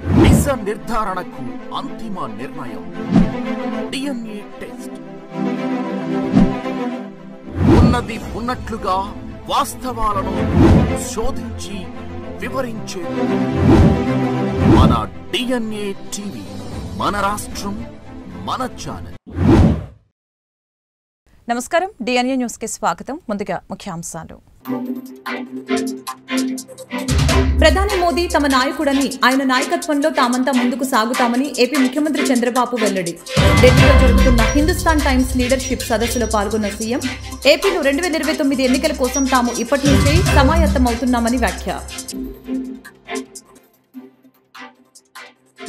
నిజ నిర్ధారణకు అంతిమ నిర్ణయం DNA టెస్ట్. ఉన్నది ఉన్నట్లుగా వాస్తవాలను శోధించి వివరించే మన DNA టీవీ, మన రాష్ట్రం, మన ఛానల్. నమస్కారం, DNA న్యూస్ కి స్వాగతం. ముందుగా ముఖ్యాంశాలు. ప్రధాని మోదీ తమ నాయకుడని, ఆయన నాయకత్వంలో తామంతా ముందుకు సాగుతామని ఏపీ ముఖ్యమంత్రి చంద్రబాబు వెల్లడి. ఢిల్లీలో జరుగుతున్న హిందుస్థాన్ టైమ్స్ లీడర్షిప్ సదస్సులో పాల్గొన్న సీఎం ఏపీలో 2029 ఎన్నికల కోసం తాము ఇప్పటి నుంచే సమాయత్తమవుతున్నామని వ్యాఖ్య.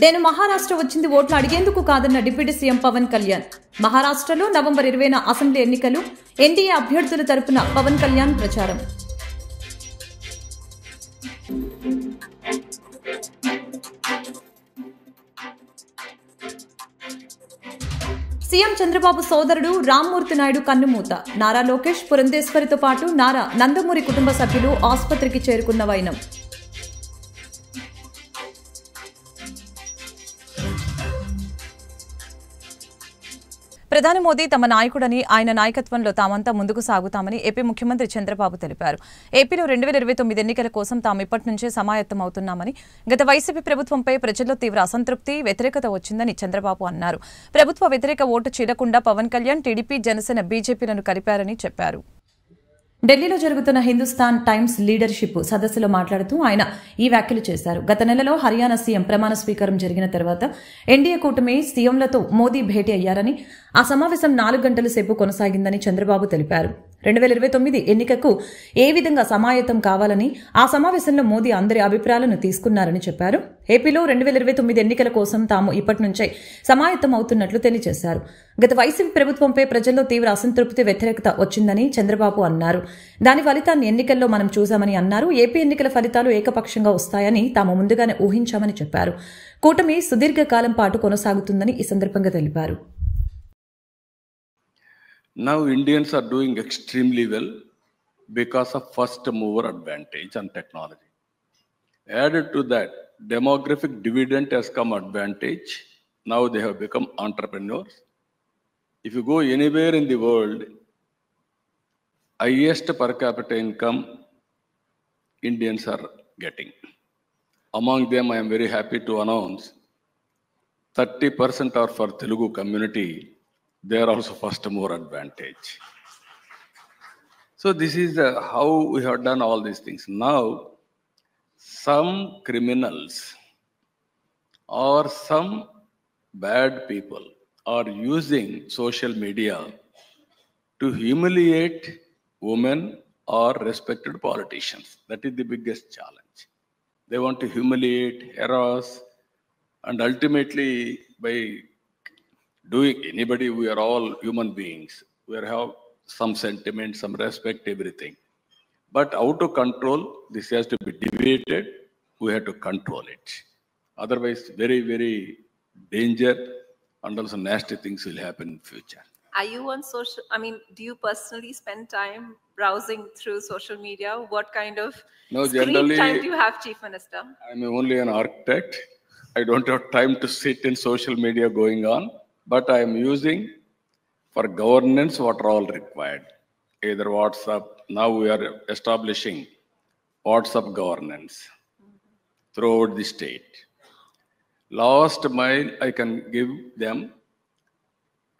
నేను మహారాష్ట్ర వచ్చింది ఓట్లు అడిగేందుకు కాదన్న డిప్యూటీ సీఎం పవన్ కళ్యాణ్. మహారాష్ట్రలో నవంబర్ 20న అసెంబ్లీ ఎన్నికలు, ఎన్డీఏ అభ్యర్థుల తరపున పవన్ కళ్యాణ్ ప్రచారం. సీఎం చంద్రబాబు సోదరుడు రామ్మూర్తి నాయుడు కన్నుమూత. నారా లోకేష్, పురంధేశ్వరితో పాటు నారా నందమూరి కుటుంబ సభ్యులు ఆసుపత్రికి చేరుకున్న వైనం. ప్రధాని మోదీ తమ నాయకుడని, ఆయన నాయకత్వంలో తామంతా ముందుకు సాగుతామని ఏపీ ముఖ్యమంత్రి చంద్రబాబు తెలిపారు. ఏపీలో 2029 ఎన్నికల కోసం తాము ఇప్పటి నుంచే సమాయత్తమవుతున్నామని, గత వైసీపీ ప్రభుత్వంపై ప్రజల్లో తీవ్ర అసంతృప్తి, వ్యతిరేకత వచ్చిందని చంద్రబాబు అన్నారు. ప్రభుత్వ వ్యతిరేక ఓటు చీలకుండా పవన్ కళ్యాణ్, టీడీపీ, జనసేన, బీజేపీలను కలిపారని చెప్పారు. ఢిల్లీలో జరుగుతున్న హిందుస్థాన్ టైమ్స్ లీడర్షిప్ సదస్సులో మాట్లాడుతూ ఆయన ఈ వ్యాఖ్యలు చేశారు. గత నెలలో హర్యానా సీఎం ప్రమాణ స్వీకారం జరిగిన తర్వాత ఎన్డీఏ కూటమి సీఎంలతో మోదీ భేటీ అయ్యారని, ఆ సమావేశం 4 గంటల సేపు కొనసాగిందని చంద్రబాబు తెలిపారు. 2029 ఎన్నికకు ఏ విధంగా సమాయత్తం కావాలని ఆ సమావేశంలో మోదీ అందరి అభిప్రాయాలను తీసుకున్నారని చెప్పారు. ఏపీలో 2029 ఎన్నికల కోసం తాము ఇప్పటి నుంచే సమాయత్తం అవుతున్నట్లు తెలియజేశారు. గత వైసీపీ ప్రభుత్వంపై ప్రజల్లో తీవ్ర అసంతృప్తి, వ్యతిరేకత వచ్చిందని చంద్రబాబు అన్నారు. దాని ఫలితాన్ని ఎన్నికల్లో మనం చూశామని అన్నారు. ఏపీ ఎన్నికల ఫలితాలు ఏకపక్షంగా వస్తాయని తాము ముందుగానే ఊహించామని చెప్పారు. కూటమి సుదీర్ఘకాలం పాటు కొనసాగుతుందని ఈ సందర్భంగా తెలిపారు. Now Indians are doing extremely well because of first mover advantage and technology. Added to that, demographic dividend has come advantage. Now they have become entrepreneurs. If you go anywhere in the world, highest per capita income Indians are getting. Among them, I am very happy to announce 30% are for Telugu community. They are also first mover advantage. So this is how we have done all these things. Now, some criminals or some bad people are using social media to humiliate women or respected politicians. That is the biggest challenge. They want to humiliate, harass, and ultimately by doing anybody, we are all human beings. We have some sentiment, some respect, everything. But how to control, this has to be debated. We have to control it. Otherwise, very, very danger and also nasty things will happen in future. Are you on social, do you personally spend time browsing through social media? What kind of screen time do you have, Chief Minister? I'm only an architect. I don't have time to sit in social media going on. But I am using for governance what are all required. Either WhatsApp, now we are establishing WhatsApp governance throughout the state. Last mile, I can give them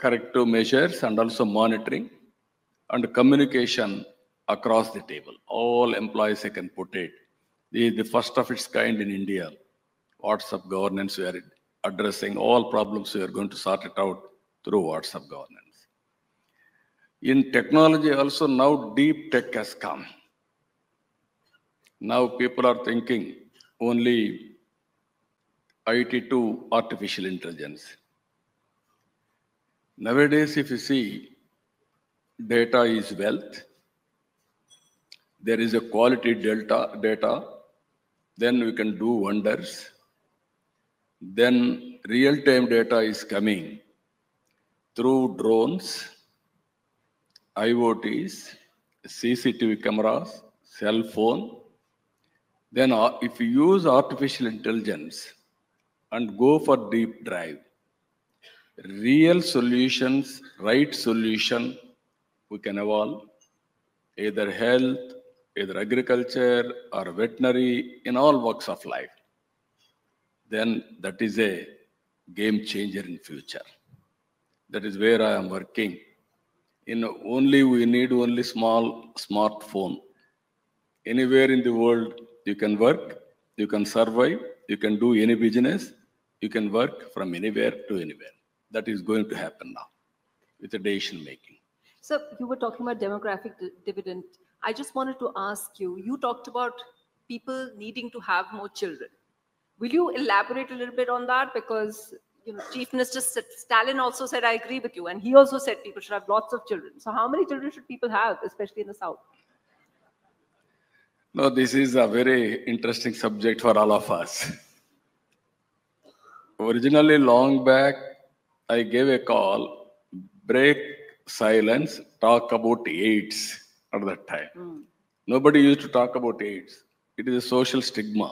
corrective measures and also monitoring and communication across the table. All employees, I can put it. This is the first of its kind in India. WhatsApp governance, we are addressing all problems. We are going to sort it out through WhatsApp governance. In technology also, now deep tech has come. Now people are thinking only IT to artificial intelligence. Nowadays, if you see, data is wealth. There is a quality data, then we can do wonders. Then real-time data is coming through drones, IoTs, CCTV cameras, cell phone. Then if you use artificial intelligence, and go for deep dive. Real solutions, right solution, we can evolve, either health, either agriculture or veterinary, in all walks of life. Then that is a game changer in future. That is where I am working. We need only small smartphone. Anywhere in the world, you can work, you can survive, you can do any business, you can work from anywhere to anywhere. That is going to happen now with the decision making. So you were talking about demographic dividend. I just wanted to ask you, you talked about people needing to have more children. Will you elaborate a little bit on that? Because Chief Minister Stalin also said, I agree with you. And he also said people should have lots of children. So how many children should people have, especially in the South? No, this is a very interesting subject for all of us. Originally, long back, I gave a call, break silence, talk about AIDS at that time. Nobody used to talk about AIDS. It is a social stigma.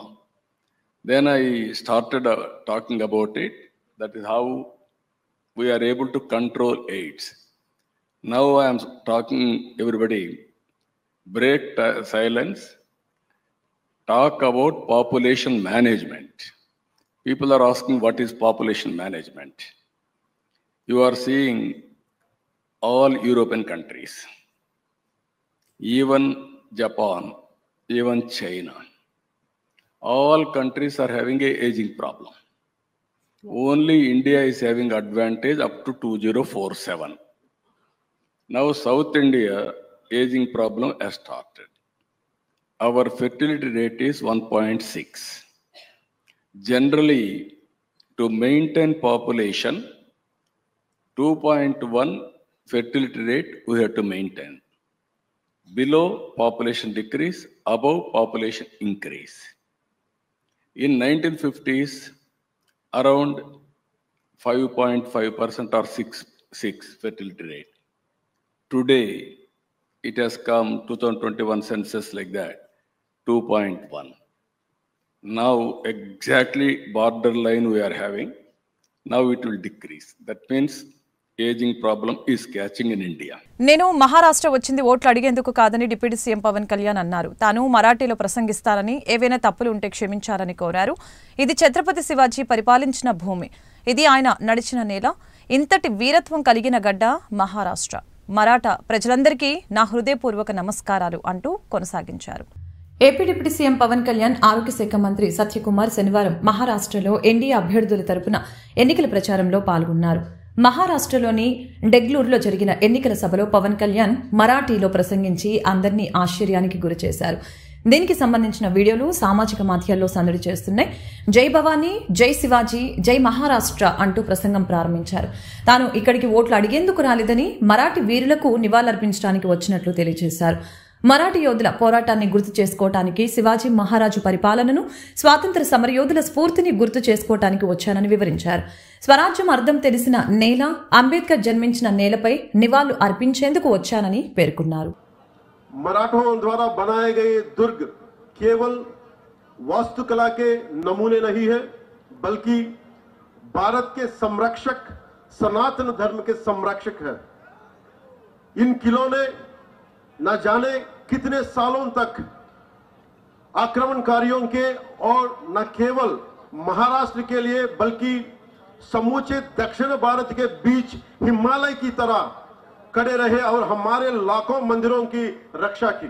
Then I started talking about it. That is how we are able to control AIDS. Now I am talking everybody, break silence, talk about population management. People are asking what is population management. You are seeing all European countries, even Japan, even China. All countries are having an aging problem. Only India is having advantage up to 2047. Now South India aging problem has started. Our fertility rate is 1.6. Generally, to maintain population, 2.1 fertility rate we have to maintain. Below, population decrease, above, population increase. In 1950s, around 5.5% or 6 fertility rate. Today, it has come 2021 census like that, 2.1. Now, exactly borderline we are having. Now it will decrease. That means aging problem is catching in India. నేను మహారాష్ట్ర వచ్చింది ఓట్లు అడిగేందుకు కాదని deputy CM Pawan Kalyan అన్నారు. తాను మరాఠీలో ప్రసంగిస్తారని, ఏవైనా తప్పులు ఉంటే క్షమించారని కోరారు. ఇది ఛత్రపతి శివాజీ పరిపాలించిన భూమి. ఇది ఆయన నడిచిన నేల. ఇంతటి వీరత్వం కలిగిన గడ్డ మహారాష్ట్ర. మరాఠా ప్రజలందరికీ నా హృదయపూర్వక నమస్కారాలు అంటూ కొనసాగించారు. AP deputy CM Pawan Kalyan, ఆరోగ్య శాఖ మంత్రి సత్యకుమార్ శనివారం మహారాష్ట్రలో ఎన్డీఏ అభ్యర్థుల తరపున ఎన్నికల ప్రచారంలో పాల్గొన్నారు. మహారాష్ట్రలోని డెగ్లూరులో జరిగిన ఎన్నికల సభలో పవన్ కళ్యాణ్ మరాఠీలో ప్రసంగించి అందరినీ ఆశ్చర్యానికి గురిచేశారు. దీనికి సంబంధించిన వీడియోలు సామాజిక మాధ్యమాల్లో సందడి చేస్తున్నాయి. జై భవానీ, జై శివాజీ, జై మహారాష్ట్ర అంటూ ప్రసంగం ప్రారంభించారు. తాను ఇక్కడికి ఓట్లు అడిగేందుకు రాలేదని, మరాఠీ వీరులకు నివాళులర్పించడానికి వచ్చినట్లు తెలియజేశారు. మరాఠీ యోధుల పోరాటాన్ని గుర్తు చేసుకోవటానికి, శివాజీ మహారాజు పరిపాలనను, స్వాతంత్ర సమరయోధుల స్ఫూర్తిని గుర్తు చేసుకోవటానికి వచ్చానని వివరించారు. స్వరాజ్యం అర్థం తెలిసిన నేల, అంబేద్కర్ జన్మించిన నేలపై నివాళులు అర్పించేందుకు వచ్చానని పేర్కొన్నారు. मराठों द्वारा बनाए गए दुर्ग केवल वास्तुकला के नमूने नहीं है, बल्कि भारत के संरक्षक, सनातन धर्म के संरक्षक है. इन किलों ने न जाने कितने सालों तक आक्रमणकारियों के और न केवल महाराष्ट्र के लिए बल्कि समूचे दक्षिण भारत के बीच हिमालय की तरह खड़े रहे और हमारे लाखों मंदिरों की रक्षा की.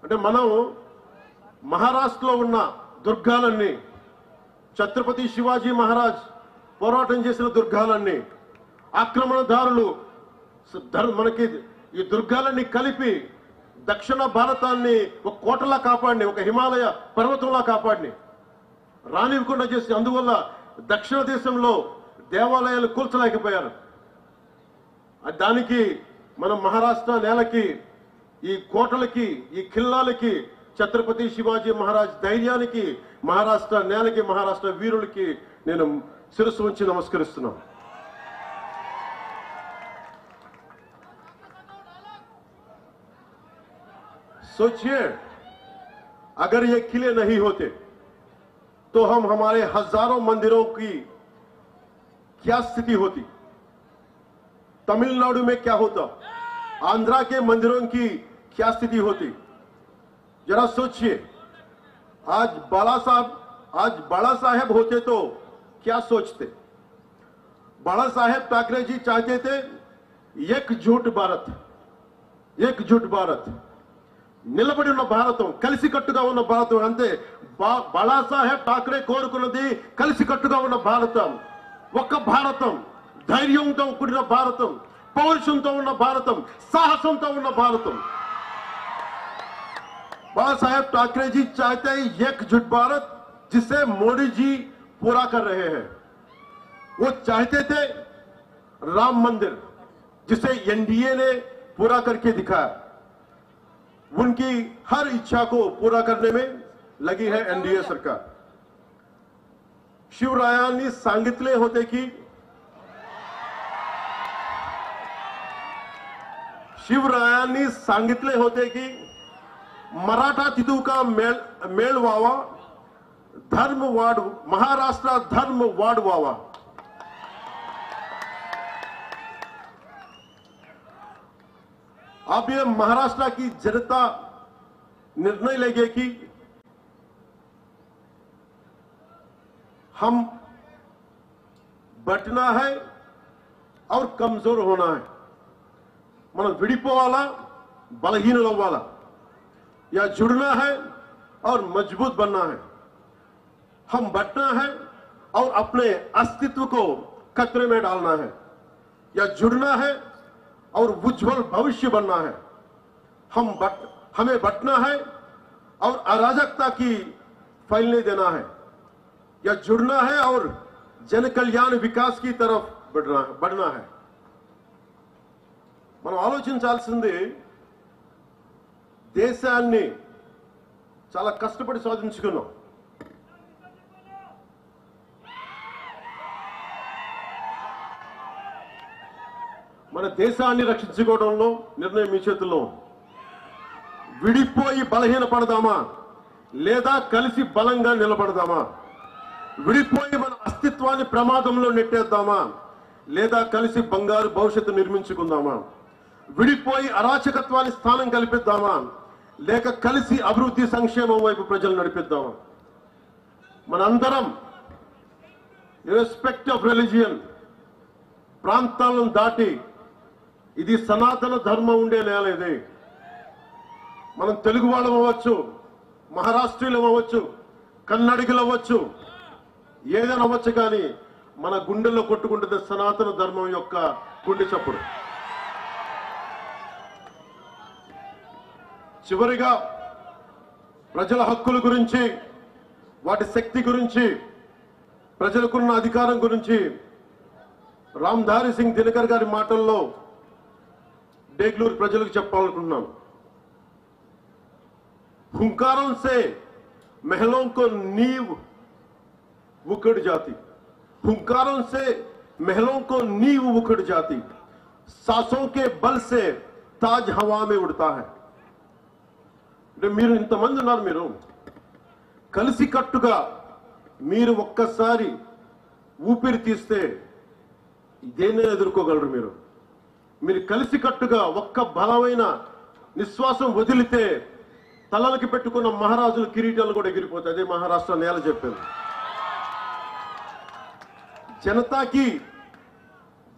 అంటే మనం మహారాష్ట్రలో ఉన్న దుర్గాలన్నీ, ఛత్రపతి శివాజీ మహారాజ్ పోరాటం చేసిన దుర్గాలన్నీ, ఆక్రమణదారులు మనకి ఈ దుర్గాలన్నీ కలిపి దక్షిణ భారతాన్ని ఒక కోటలా కాపాడిని, ఒక హిమాలయ పర్వతంలా కాపాడిని, రానివ్వకుండా చేసి, అందువల్ల దక్షిణ దేశంలో దేవాలయాలు కూల్చలేకపోయారు. దానికి మనం మహారాష్ట్ర నేలకి, ఈ కోటలకి, ఈ ఖిల్లాలకి, ఛత్రపతి శివాజీ మహారాజ్ ధైర్యానికి, మహారాష్ట్ర నేలకి, మహారాష్ట్ర వీరులకి నేను శిరస్సు ఉంచి నమస్కరిస్తున్నాను. सोचिए, अगर ये किले नहीं होते, तो हम हमारे हजारों मंदिरों की क्या स्थिति होती, तमिलनाडु में क्या होता, आंध्रा के मंदिरों की क्या स्थिति होती। जरा सोचिए, आज बाला साहेब होते तो क्या सोचते। बाला साहेब ठाकरे जी चाहते थे एकजुट भारत, एकजुट भारत, నిలబడి ఉన్న భారతం, కలిసికట్టుగా ఉన్న భారతం. అంతే, బాలాసాహెబ్ ఠాకరే కోరుకున్నది కలిసికట్టుగా ఉన్న భారతం, ఒక్క భారతం, ధైర్యంతో కూడిన భారతం, పౌరుషంతో ఉన్న భారతం, సాహసంతో ఉన్న భారతం. बाला साहेब ठाकरे जी चाहते हैं एकजुट भारत, जिसे मोदी जी पूरा कर रहे हैं. वो चाहते थे राम मंदिर, जिसे एनडीए ने पूरा करके दिखाया. उनकी हर इच्छा को पूरा करने में लगी है एनडीए सरकार. शिवरायांनी सांगितले होते की मराठा तिथू का मेळ व्हावा, धर्म वाढ, महाराष्ट्र धर्म वाढ व्हावा. अब ये महाराष्ट्र की जनता निर्णय लेगी कि हम बटना है और कमजोर होना है. మనం విడిపోవాలా, బలహీనులు అవ్వాలా, या जुड़ना है और मजबूत बनना है. हम बटना है और अपने अस्तित्व को खतरे में डालना है, या जुड़ना है और उज्जवल भविष्य बनना है. हमें बटना है और अराजकता की फैलने देना है, या जुड़ना है और जन कल्याण विकास की तरफ बढ़ना है. మనం ఆలోచించాల్సింది, దేశాన్ని చాలా కష్టపడి సాధించుకున్నాం. మన దేశాన్ని రక్షించుకోవడంలో నిర్ణయం మీ చేతుల్లో. విడిపోయి బలహీనపడదామా లేదా కలిసి బలంగా నిలబడదామా? విడిపోయి మన అస్తిత్వాన్ని ప్రమాదంలో నెట్టేద్దామా లేదా కలిసి బంగారు భవిష్యత్తు నిర్మించుకుందామా? విడిపోయి అరాచకత్వానికి స్థానం కల్పిద్దామా లేక కలిసి అభివృద్ధి సంక్షేమం వైపు ప్రజలు నడిపిద్దామా? మనందరం ఇర్రెస్పెక్ట్ ఆఫ్ రిలీజియన్, ప్రాంతాలను దాటి, ఇది సనాతన ధర్మం ఉండే నేల ఇది. మనం తెలుగు వాళ్ళం అవ్వచ్చు, మహారాష్ట్రీయులం అవ్వచ్చు, కన్నడిగులు అవ్వచ్చు, ఏదైనా అవ్వచ్చు, కానీ మన గుండెల్లో కొట్టుకుంటుంది సనాతన ధర్మం యొక్క గుండె చప్పుడు. చివరిగా ప్రజల హక్కుల గురించి, వాటి శక్తి గురించి, ప్రజలకున్న అధికారం గురించి రామ్ధారి సింగ్ దినకర్ గారి మాటల్లో డేగ్లూరు ప్రజలకు చెప్పాలనుకుంటున్నాను. हुंकारों से महलों को नींव उखड़ जाती, हुंकारों से महलों को नींव उखड़ जाती, सांसों के बल से ताज हवा में उड़ता है. మీరు ఇంతమంది ఉన్నారు, మీరు కలిసికట్టుగా మీరు ఒక్కసారి ఊపిరి తీస్తే దేన్ని ఎదుర్కోగలరు? మీరు కలిసికట్టుగా ఒక్క బలమైన నిశ్వాసం వదిలితే తలలకి పెట్టుకున్న మహారాజుల కిరీటాలు కూడా ఎగిరిపోతాయి. అదే మహారాష్ట్ర నేల చెప్పింది.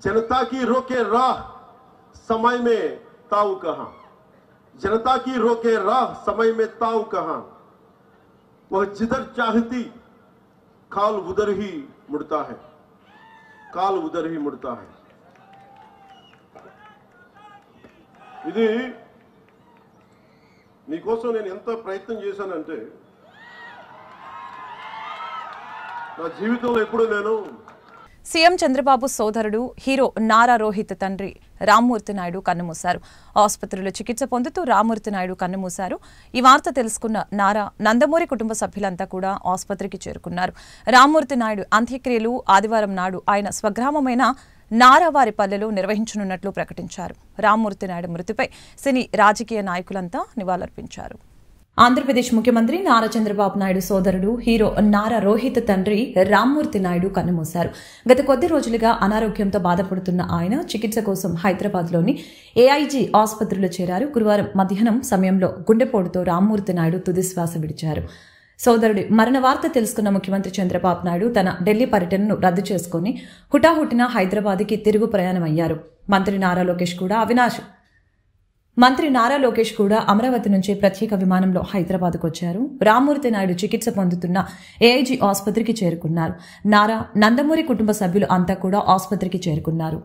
जनता की रोके राह समय में ताऊ कहां, जनता की रोके राह समय में ताऊ कहां, वह जिधर चाहती काल उधर ही मुड़ता है, काल उधर ही मुड़ता है. ఇది నీకోసం నేను ఎంత ప్రయత్నం చేశానంటే, నా జీవితంలో ఎప్పుడు నేను సీఎం చంద్రబాబు సోదరుడు హీరో నారా రోహిత్ తండ్రి రామ్మూర్తి నాయుడు కన్నుమూశారు. ఆసుపత్రిలో చికిత్స పొందుతూ రామ్మూర్తి నాయుడు కన్నుమూశారు. ఈ వార్త తెలుసుకున్న నారా, నందమూరి కుటుంబ సభ్యులంతా కూడా ఆసుపత్రికి చేరుకున్నారు. రామ్మూర్తి నాయుడు అంత్యక్రియలు ఆదివారం నాడు ఆయన స్వగ్రామమైన నారావారిపల్లెలో నిర్వహించనున్నట్లు ప్రకటించారు. రామ్మూర్తి నాయుడు మృతిపై సినీ రాజకీయ నాయకులంతా నివాళులర్పించారు. ఆంధ్రప్రదేశ్ ముఖ్యమంత్రి నారా చంద్రబాబు నాయుడు సోదరుడు హీరో నారా రోహిత్ తండ్రి రామ్మూర్తి నాయుడు కన్నుమూశారు. గత కొద్ది రోజులుగా అనారోగ్యంతో బాధపడుతున్న ఆయన చికిత్స కోసం హైదరాబాద్లోని ఏఐజీ ఆసుపత్రిలో చేరారు. గురువారం మధ్యాహ్నం సమయంలో గుండెపోటుతో రామ్మూర్తి నాయుడు తుదిశ్వాస విడిచారు. సోదరుడి మరణ వార్త తెలుసుకున్న ముఖ్యమంత్రి చంద్రబాబు నాయుడు తన ఢిల్లీ పర్యటనను రద్దు చేసుకుని హుటాహుటిన హైదరాబాద్కి తిరుగు ప్రయాణమయ్యారు. మంత్రి నారా లోకేష్ కూడా అమరావతి నుంచి ప్రత్యేక విమానంలో హైదరాబాద్కు వచ్చారు. రామ్మూర్తి నాయుడు చికిత్స పొందుతున్న ఏఐజీ ఆసుపత్రికి చేరుకున్నారు. నందమూరి కుటుంబ సభ్యులు అంతా కూడా ఆసుపత్రికి చేరుకున్నారు.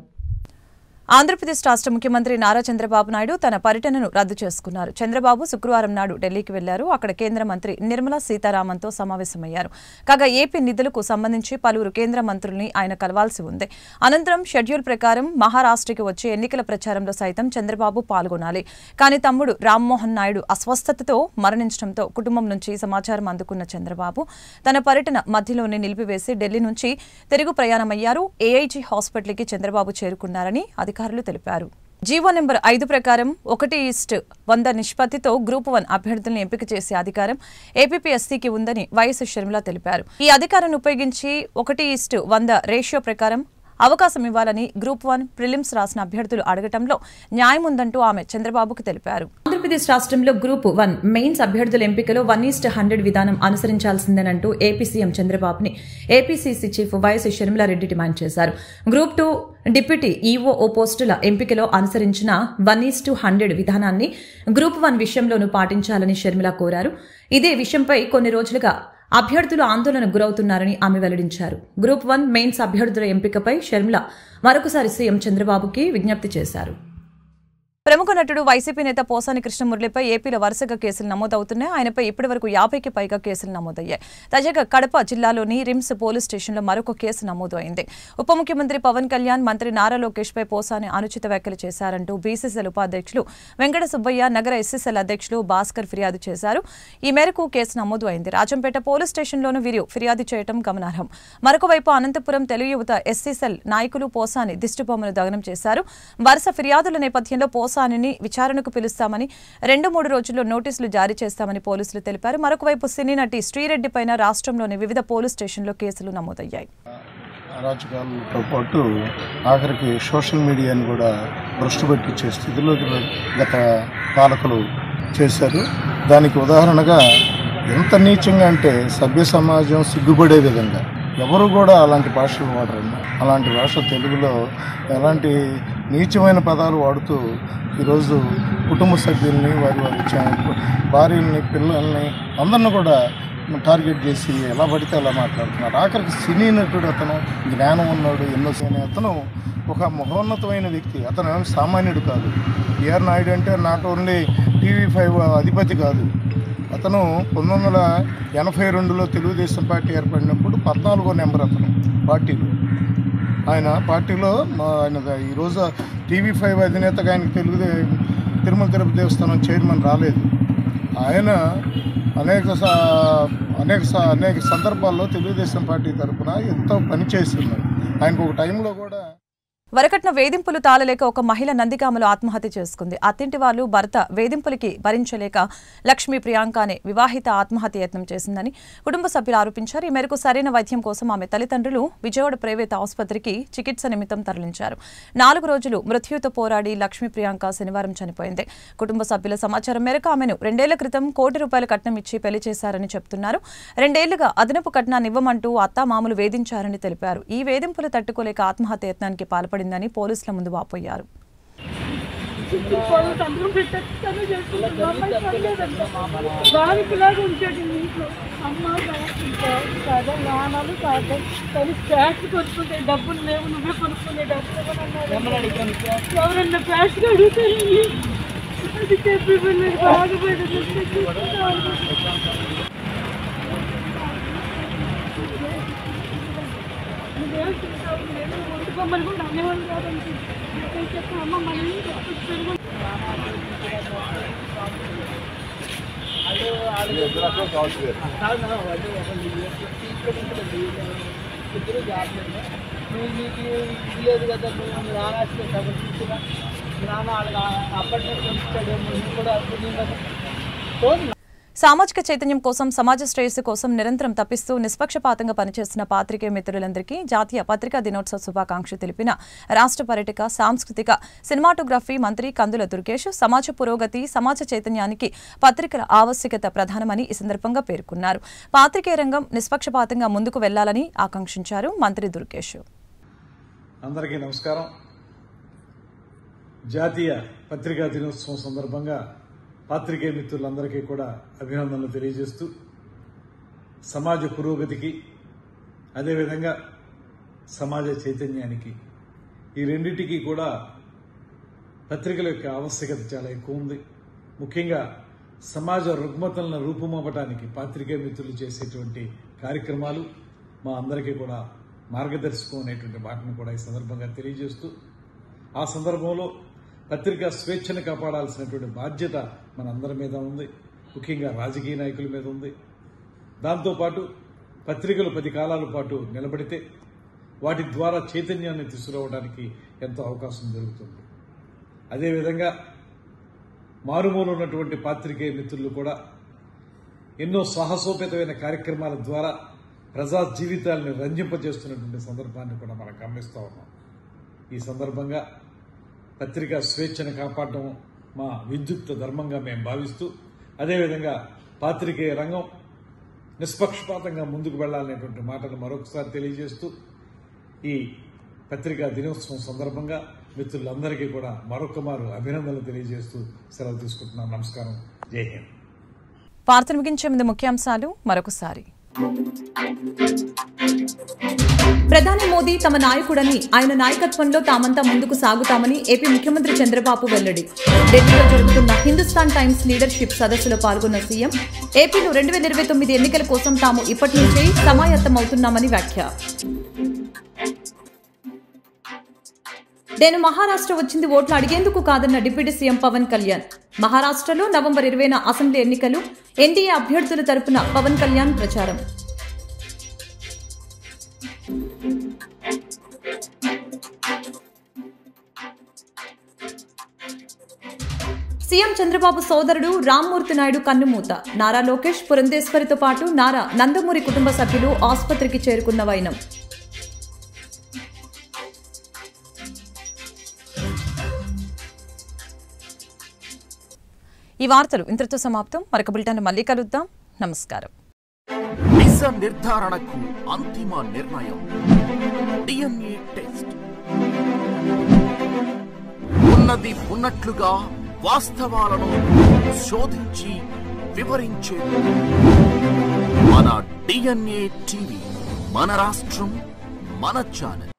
ఆంధ్రప్రదేశ్ రాష్ట్ర ముఖ్యమంత్రి నారా చంద్రబాబు నాయుడు తన పర్యటనను రద్దు చేసుకున్నారు. చంద్రబాబు శుక్రవారం నాడు ఢిల్లీకి వెళ్లారు. అక్కడ కేంద్ర మంత్రి నిర్మలా సీతారామన్తో సమావేశమయ్యారు. కాగా ఏపీ నిధులకు సంబంధించి పలువురు కేంద్ర మంత్రుల్ని ఆయన కలవాల్సి ఉంది. అనంతరం షెడ్యూల్ ప్రకారం మహారాష్ట్రకి వచ్చే ఎన్నికల ప్రచారంలో సైతం చంద్రబాబు పాల్గొనాలి. కానీ తమ్ముడు రామ్మోహన్ నాయుడు అస్వస్థతతో మరణించడంతో కుటుంబం నుంచి సమాచారం అందుకున్న చంద్రబాబు తన పర్యటన మధ్యలోనే నిలిపివేసి ఢిల్లీ నుంచి తిరుగు ప్రయాణమయ్యారు. ఏఐజీ హాస్పిటల్కి చంద్రబాబు చేరుకున్నారని అధికారులు తెలిపారు. జీవో నెంబర్ 5 ప్రకారం 1:100 నిష్పత్తితో గ్రూప్ 1 అభ్యర్థులను ఎంపిక చేసే అధికారం ఏపీఎస్సీకి ఉందని వైఎస్ షర్మిల తెలిపారు. ఈ అధికారాన్ని ఉపయోగించి 1:100 రేషియో ప్రకారం అవకాశం ఇవ్వాలని గ్రూప్ 1 ప్రిలిమ్స్ రాసిన అభ్యర్థులు అడగటంలో న్యాయం ఉందంటూ ఆమె చంద్రబాబుకు తెలిపారు. ఆంధ్రప్రదేశ్ రాష్ట్రంలో గ్రూప్ 1 మెయిన్స్ అభ్యర్థుల ఎంపికలో 1:100 విధానం అనుసరించాల్సిందేనంటూ ఏపీ సీఎం చంద్రబాబుని APCC chief YS Sharmila Reddy demand చేశారు. గ్రూప్ 2 డిప్యూటీ ఈఓఓ పోస్టుల ఎంపికలో అనుసరించిన 1:100 విధానాన్ని గ్రూప్ 1 విషయంలోనూ పాటించాలని షర్మిల కోరారు. ఇదే విషయంపై కొన్ని రోజులుగా అభ్యర్థులు ఆందోళనకు గురవుతున్నారని ఆమె వెల్లడించారు. గ్రూప్ 1 మెయిన్స్ అభ్యర్థుల ఎంపికపై షర్మిల మరొకసారి సీఎం చంద్రబాబుకి విజ్ఞప్తి చేశారు. ప్రముఖ నటుడు వైసీపీ నేత పోసాని కృష్ణమురళిపై ఏపీలో వరుసగా కేసులు నమోదవుతున్నాయి. ఆయనపై ఇప్పటివరకు 50కి పైగా కేసులు నమోదయ్యాయి. తాజాగా కడప జిల్లాలోని రిమ్స్ పోలీస్ స్టేషన్లో మరొక కేసు నమోదు అయింది. ఉప ముఖ్యమంత్రి పవన్ కళ్యాణ్, మంత్రి నారా లోకేష్ పై పోసాని అనుచిత వ్యాఖ్యలు చేశారంటూ బీసీసీఎల్ ఉపాధ్యక్షులు వెంకట సుబ్బయ్య, నగర ఎస్సీసీఎల్ అధ్యక్షులు భాస్కర్ ఫిర్యాదు చేశారు. ఈ మేరకు కేసు నమోదు అయింది. రాజంపేట పోలీస్ స్టేషన్లోనూ వీరు ఫిర్యాదు చేయడం గమనార్హం. మరొకవైపు అనంతపురం తెలుగు యువత ఎస్సీసీఎల్ నాయకులు పోసాని దిష్టిబొమ్మను దగ్నం చేశారు. వరుస ఫిర్యాదుల నేపథ్యంలో పోసానిని విచారణకు పిలుస్తామని 2-3 రోజుల్లో నోటీసులు జారీ చేస్తామని పోలీసులు తెలిపారు. మరొకవైపు సినీ నటి శ్రీరెడ్డి పైన రాష్ట్రంలోని వివిధ పోలీస్ స్టేషన్లో కేసులు నమోదయ్యాయి. అరాచకాలతో పాటు ఆఖరికి సోషల్ మీడియాను కూడా భ్రష్టు పట్టించే స్థితిలో గత పాలకులు చేశారు. దానికి ఉదాహరణగా ఎంత నీచంగా అంటే సభ్య సమాజం సిగ్గుపడే విధంగా ఎవరు కూడా అలాంటి భాషలు వాడరండి. అలాంటి భాష తెలుగులో ఎలాంటి నీచమైన పదాలు వాడుతూ ఈరోజు కుటుంబ సభ్యుల్ని, వారి భార్యల్ని, పిల్లల్ని అందరిని కూడా టార్గెట్ చేసి ఎలా పడితే అలా మాట్లాడుతున్నారు. ఆఖరికి సినీ నటుడు అతను, జ్ఞానం ఉన్నాడు, ఎన్నో సినీ అతను ఒక మహోన్నతమైన వ్యక్తి. అతను సామాన్యుడు కాదు. బిఆర్ నాయుడు అంటే నాట్ ఓన్లీ TV5 అధిపతి కాదు. అతను 1982లో తెలుగుదేశం పార్టీ ఏర్పడినప్పుడు 14వ నెంబర్ అతను పార్టీలో. ఆయన పార్టీలో ఈరోజు TV5 అధినేతగా ఆయనకు తిరుమల తిరుపతి దేవస్థానం చైర్మన్ రాలేదు. ఆయన అనేక సందర్భాల్లో తెలుగుదేశం పార్టీ తరఫున ఎంతో పనిచేస్తున్నారు. ఆయనకు ఒక టైంలో కూడా వరకట్న వేధింపులు తాళలేక ఒక మహిళ నందిగామలో ఆత్మహత్య చేసుకుంది. అత్తింటి వాళ్ళు భర్త వేధింపులకి భరించలేక లక్ష్మీ ప్రియాంక అనే వివాహిత ఆత్మహత్య యత్నం చేసిందని కుటుంబ సభ్యులు ఆరోపించారు. ఈ మేరకు సరైన వైద్యం కోసం ఆమె తల్లిదండ్రులు విజయవాడ ప్రైవేట్ ఆసుపత్రికి చికిత్స నిమిత్తం తరలించారు. 4 రోజులు మృత్యుతో పోరాడి లక్ష్మీ ప్రియాంక శనివారం చనిపోయింది. కుటుంబ సభ్యుల సమాచారం మేరకు ఆమెను 2 ఏళ్ల క్రితం ₹1 కోటి కట్నం ఇచ్చి పెళ్లి చేశారని చెప్తున్నారు. 2 ఏళ్లుగా అదనపు కట్నాన్ని ఇవ్వమంటూ అత్తామామలు వేధించారని తెలిపారు. ఈ వేధింపులు తట్టుకోలేక ఆత్మహత్య యత్నానికి పాల్పడిందని పోలీసుల ముందు వాపోయారు. డబ్బులు లేవు, నువ్వే కొనుక్కునే ఎవరన్నా ప్యాస్ట్ అడుగుతాయి. అది చెప్పి బాగుపడింది. మమ్మల్ని కూడా అనేవాళ్ళు కాదండి. చెప్పమ్మ మళ్ళీ లేదు కదా, నువ్వు నానాస్తే డబ్బులు తీసుకున్నా నాన్న అప్పటి నుంచి కూడా సామాజిక చైతన్యం కోసం, సమాజ శ్రేయస్సు కోసం నిరంతరం తప్పిస్తూ నిష్పక్షపాతంగా పనిచేస్తున్న పాత్రికేయ మిత్రులందరికీ జాతీయ పత్రికా దినోత్సవ శుభాకాంక్షలు తెలిపిన రాష్ట్ర పర్యాటక, సాంస్కృతిక, సినిమాటోగ్రఫీ మంత్రి కందుల దుర్గేష్ సమాజ పురోగతి, సమాజ చైతన్యానికి పత్రికల ఆవశ్యకత ప్రధానమని ఈ సందర్భంగా పేర్కొన్నారు. పాత్రికేయ రంగం నిష్పక్షపాతంగా ముందుకు వెళ్లాలని ఆకాంక్షించారు మంత్రి దుర్గేష్. అందరికీ నమస్కారం. జాతీయ పత్రికా దినోత్సవం సందర్భంగా పాత్రికేయ మిత్రులందరికీ కూడా అభినందనలు తెలియజేస్తూ సమాజ పురోగతికి, అదేవిధంగా సమాజ చైతన్యానికి, ఈ రెండింటికి కూడా పత్రికల యొక్క ఆవశ్యకత చాలా ఎక్కువ ఉంది. ముఖ్యంగా సమాజ రుగ్మతలను రూపుమాపటానికి పాత్రికేయ మిత్రులు చేసేటువంటి కార్యక్రమాలు మా అందరికీ కూడా మార్గదర్శకం అనేటువంటి మాటను కూడా ఈ సందర్భంగా తెలియజేస్తూ, ఆ సందర్భంలో పత్రికా స్వేచ్ఛను కాపాడాల్సినటువంటి బాధ్యత మనందరి మీద ఉంది. ముఖ్యంగా రాజకీయ నాయకుల మీద ఉంది. దాంతోపాటు పత్రికలు 10 కాలాల పాటు నిలబడితే వాటి ద్వారా చైతన్యాన్ని తీసుకురావడానికి ఎంతో అవకాశం దొరుకుతుంది. అదేవిధంగా మారుమూల ఉన్నటువంటి పాత్రికేయ మిత్రులు కూడా ఎన్నో సాహసోపేతమైన కార్యక్రమాల ద్వారా ప్రజా జీవితాలను రంజింపజేస్తున్నటువంటి సందర్భాన్ని కూడా మనం గమనిస్తూ ఉన్నాం. ఈ సందర్భంగా పత్రికా స్వేచ్ఛను కాపాడడం మా విద్యుత్ ధర్మంగా మేము భావిస్తూ, అదేవిధంగా పాత్రికేయ రంగం నిష్పక్షపాతంగా ముందుకు వెళ్లాలనేటువంటి మాటను మరొకసారి తెలియజేస్తూ, ఈ పత్రికా దినోత్సవం సందర్భంగా మిత్రులందరికీ కూడా మరొకమారు అభినందనలు తెలియజేస్తూ సెలవు తీసుకుంటున్నాం. నమస్కారం. జై హింద్. వార్తలు ముగించే ముందు ముఖ్యాంశాలు మరొకసారి. ప్రధాని మోదీ తమ నాయకుడని, ఆయన నాయకత్వంలో తామంతా ముందుకు సాగుతామని ఏపీ ముఖ్యమంత్రి చంద్రబాబు వెల్లడి. ఢిల్లీలో జరుగుతున్న హిందుస్థాన్ టైమ్స్ లీడర్షిప్ సదస్సులో పాల్గొన్న సీఎం ఏపీలో 2029 ఎన్నికల కోసం తాము ఇప్పటి నుంచే సమాయత్తమవుతున్నామని వ్యాఖ్య. నేను మహారాష్ట్ర వచ్చింది ఓట్లు అడిగేందుకు కాదన్న డిప్యూటీ సీఎం పవన్ కళ్యాణ్. మహారాష్ట్రలో నవంబర్ 20న అసెంబ్లీ ఎన్నికలు, ఎన్డీఏ అభ్యర్థుల తరపున పవన్ కళ్యాణ్ ప్రచారం. సీఎం చంద్రబాబు సోదరుడు రామ్మూర్తి నాయుడు కన్నుమూత. నారా లోకేష్, పురంధేశ్వరితో పాటు నారా నందమూరి కుటుంబ సభ్యులు ఆసుపత్రికి చేరుకున్న వైనం. ఈ వార్తలు ఇంతటితో సమాప్తం. మరొక బులెటిన్ మళ్ళీ కలుద్దాం. నమస్కారం. నిజ నిర్ధారణకు అంతిమ నిర్ణయం డిఎన్ఏ టెస్ట్. ఉన్నది ఉన్నట్లుగా వాస్తవాలను శోధించి వివరించే మన డిఎన్ఏ టీవీ, మన రాష్ట్రం, మన ఛానల్.